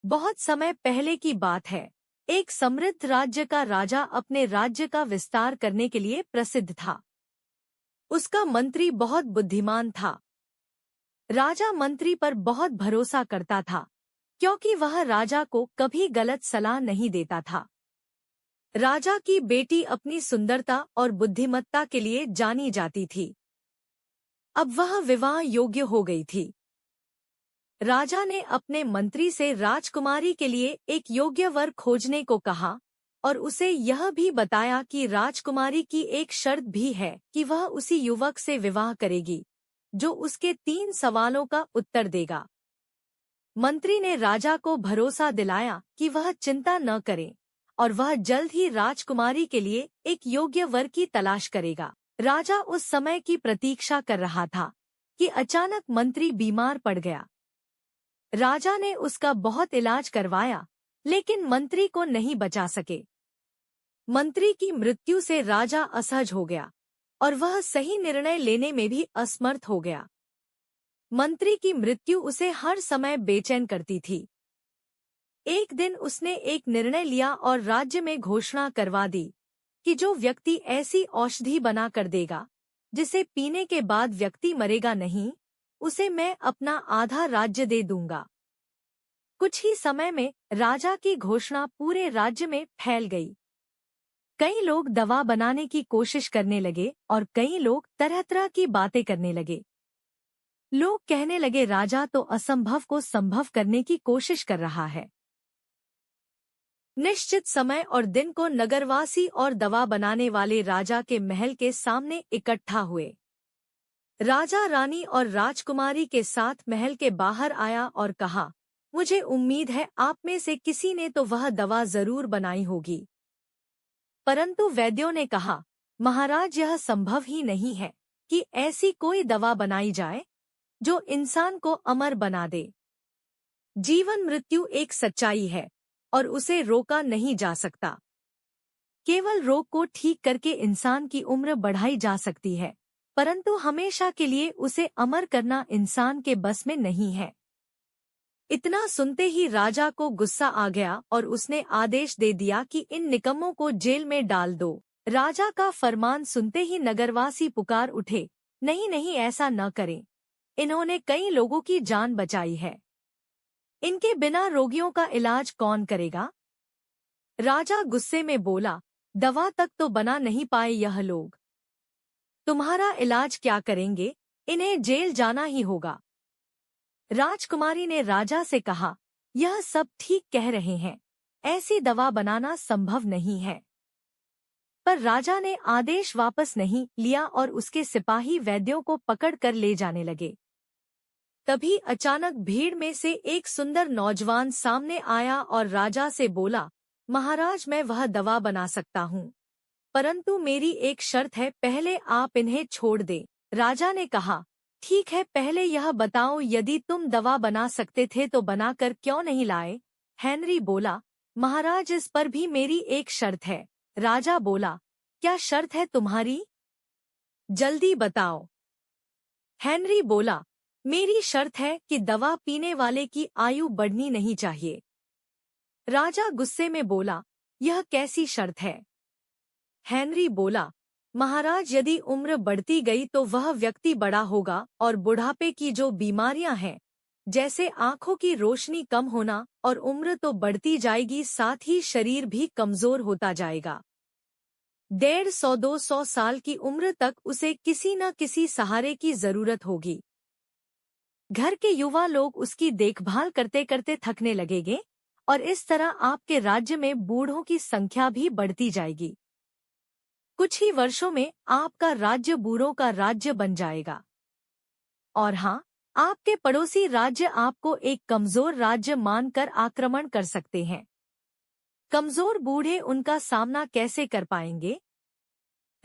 बहुत समय पहले की बात है। एक समृद्ध राज्य का राजा अपने राज्य का विस्तार करने के लिए प्रसिद्ध था। उसका मंत्री बहुत बुद्धिमान था। राजा मंत्री पर बहुत भरोसा करता था, क्योंकि वह राजा को कभी गलत सलाह नहीं देता था। राजा की बेटी अपनी सुंदरता और बुद्धिमत्ता के लिए जानी जाती थी। अब वह विवाह योग्य हो गई थी। राजा ने अपने मंत्री से राजकुमारी के लिए एक योग्य वर खोजने को कहा और उसे यह भी बताया कि राजकुमारी की एक शर्त भी है कि वह उसी युवक से विवाह करेगी जो उसके 3 सवालों का उत्तर देगा। मंत्री ने राजा को भरोसा दिलाया कि वह चिंता न करे और वह जल्द ही राजकुमारी के लिए एक योग्य वर की तलाश करेगा। राजा उस समय की प्रतीक्षा कर रहा था कि अचानक मंत्री बीमार पड़ गया। राजा ने उसका बहुत इलाज करवाया, लेकिन मंत्री को नहीं बचा सके। मंत्री की मृत्यु से राजा असहज हो गया और वह सही निर्णय लेने में भी असमर्थ हो गया। मंत्री की मृत्यु उसे हर समय बेचैन करती थी। एक दिन उसने एक निर्णय लिया और राज्य में घोषणा करवा दी कि जो व्यक्ति ऐसी औषधि बना कर देगा जिसे पीने के बाद व्यक्ति मरेगा नहीं, उसे मैं अपना आधा राज्य दे दूंगा। कुछ ही समय में राजा की घोषणा पूरे राज्य में फैल गई। कई लोग दवा बनाने की कोशिश करने लगे और कई लोग तरह तरह की बातें करने लगे। लोग कहने लगे, राजा तो असंभव को संभव करने की कोशिश कर रहा है। निश्चित समय और दिन को नगरवासी और दवा बनाने वाले राजा के महल के सामने इकट्ठा हुए। राजा रानी और राजकुमारी के साथ महल के बाहर आया और कहा, मुझे उम्मीद है आप में से किसी ने तो वह दवा जरूर बनाई होगी। परंतु वैद्यों ने कहा, महाराज, यह संभव ही नहीं है कि ऐसी कोई दवा बनाई जाए जो इंसान को अमर बना दे। जीवन मृत्यु एक सच्चाई है और उसे रोका नहीं जा सकता। केवल रोग को ठीक करके इंसान की उम्र बढ़ाई जा सकती है, परंतु हमेशा के लिए उसे अमर करना इंसान के बस में नहीं है। इतना सुनते ही राजा को गुस्सा आ गया और उसने आदेश दे दिया कि इन निकम्मों को जेल में डाल दो। राजा का फरमान सुनते ही नगरवासी पुकार उठे, नहीं नहीं, ऐसा न करें। इन्होंने कई लोगों की जान बचाई है। इनके बिना रोगियों का इलाज कौन करेगा? राजा गुस्से में बोला, दवा तक तो बना नहीं पाए यह लोग, तुम्हारा इलाज क्या करेंगे? इन्हें जेल जाना ही होगा। राजकुमारी ने राजा से कहा, यह सब ठीक कह रहे हैं, ऐसी दवा बनाना संभव नहीं है। पर राजा ने आदेश वापस नहीं लिया और उसके सिपाही वैद्यों को पकड़ कर ले जाने लगे। तभी अचानक भीड़ में से एक सुंदर नौजवान सामने आया और राजा से बोला, महाराज, मैं वह दवा बना सकता हूँ, परंतु मेरी एक शर्त है, पहले आप इन्हें छोड़ दे। राजा ने कहा, ठीक है, पहले यह बताओ, यदि तुम दवा बना सकते थे तो बनाकर क्यों नहीं लाए? हेनरी बोला, महाराज, इस पर भी मेरी एक शर्त है। राजा बोला, क्या शर्त है तुम्हारी? जल्दी बताओ। हेनरी बोला, मेरी शर्त है कि दवा पीने वाले की आयु बढ़नी नहीं चाहिए। राजा गुस्से में बोला, यह कैसी शर्त है? हेनरी बोला, महाराज, यदि उम्र बढ़ती गई तो वह व्यक्ति बड़ा होगा और बुढ़ापे की जो बीमारियां हैं, जैसे आंखों की रोशनी कम होना और उम्र, तो बढ़ती जाएगी, साथ ही शरीर भी कमजोर होता जाएगा। 150-200 साल की उम्र तक उसे किसी न किसी सहारे की जरूरत होगी। घर के युवा लोग उसकी देखभाल करते करते थकने लगेंगे और इस तरह आपके राज्य में बूढ़ों की संख्या भी बढ़ती जाएगी। कुछ ही वर्षों में आपका राज्य बूढ़ों का राज्य बन जाएगा। और हाँ, आपके पड़ोसी राज्य आपको एक कमजोर राज्य मानकर आक्रमण कर सकते हैं। कमजोर बूढ़े उनका सामना कैसे कर पाएंगे?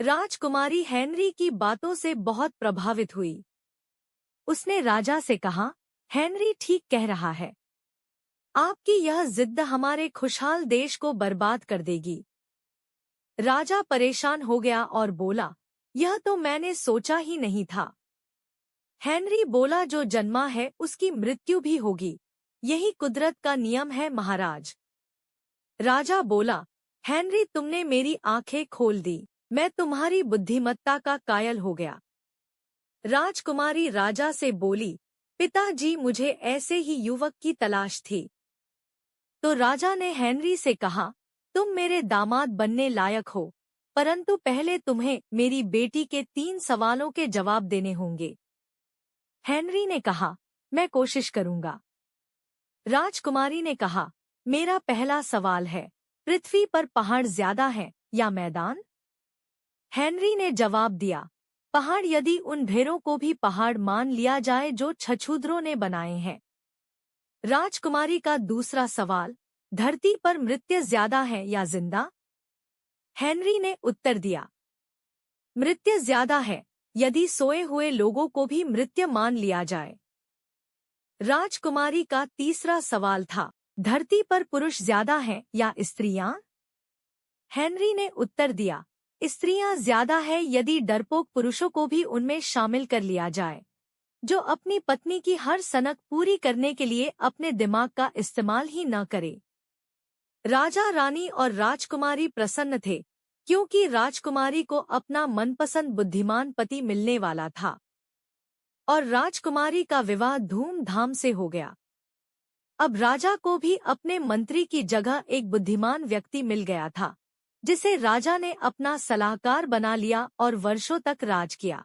राजकुमारी हेनरी की बातों से बहुत प्रभावित हुई। उसने राजा से कहा, हेनरी ठीक कह रहा है, आपकी यह जिद हमारे खुशहाल देश को बर्बाद कर देगी। राजा परेशान हो गया और बोला, यह तो मैंने सोचा ही नहीं था। हेनरी बोला, जो जन्मा है उसकी मृत्यु भी होगी, यही कुदरत का नियम है महाराज। राजा बोला, हेनरी, तुमने मेरी आंखें खोल दी। मैं तुम्हारी बुद्धिमत्ता का कायल हो गया। राजकुमारी राजा से बोली, पिताजी, मुझे ऐसे ही युवक की तलाश थी। तो राजा ने हेनरी से कहा, तुम मेरे दामाद बनने लायक हो, परंतु पहले तुम्हें मेरी बेटी के 3 सवालों के जवाब देने होंगे। हेनरी ने कहा, मैं कोशिश करूंगा। राजकुमारी ने कहा, मेरा पहला सवाल है, पृथ्वी पर पहाड़ ज्यादा है या मैदान? हेनरी ने जवाब दिया, पहाड़, यदि उन भेड़ों को भी पहाड़ मान लिया जाए जो छछूदरों ने बनाए हैं। राजकुमारी का दूसरा सवाल, धरती पर मृत्यु ज्यादा है या जिंदा? हेनरी ने उत्तर दिया, मृत्यु ज्यादा है, यदि सोए हुए लोगों को भी मृत्यु मान लिया जाए। राजकुमारी का तीसरा सवाल था, धरती पर पुरुष ज्यादा हैं या स्त्रियां? हेनरी ने उत्तर दिया, स्त्रियां ज्यादा है, यदि डरपोक पुरुषों को भी उनमें शामिल कर लिया जाए, जो अपनी पत्नी की हर सनक पूरी करने के लिए अपने दिमाग का इस्तेमाल ही न करे। राजा, रानी और राजकुमारी प्रसन्न थे, क्योंकि राजकुमारी को अपना मनपसंद बुद्धिमान पति मिलने वाला था और राजकुमारी का विवाह धूमधाम से हो गया। अब राजा को भी अपने मंत्री की जगह एक बुद्धिमान व्यक्ति मिल गया था, जिसे राजा ने अपना सलाहकार बना लिया और वर्षों तक राज किया।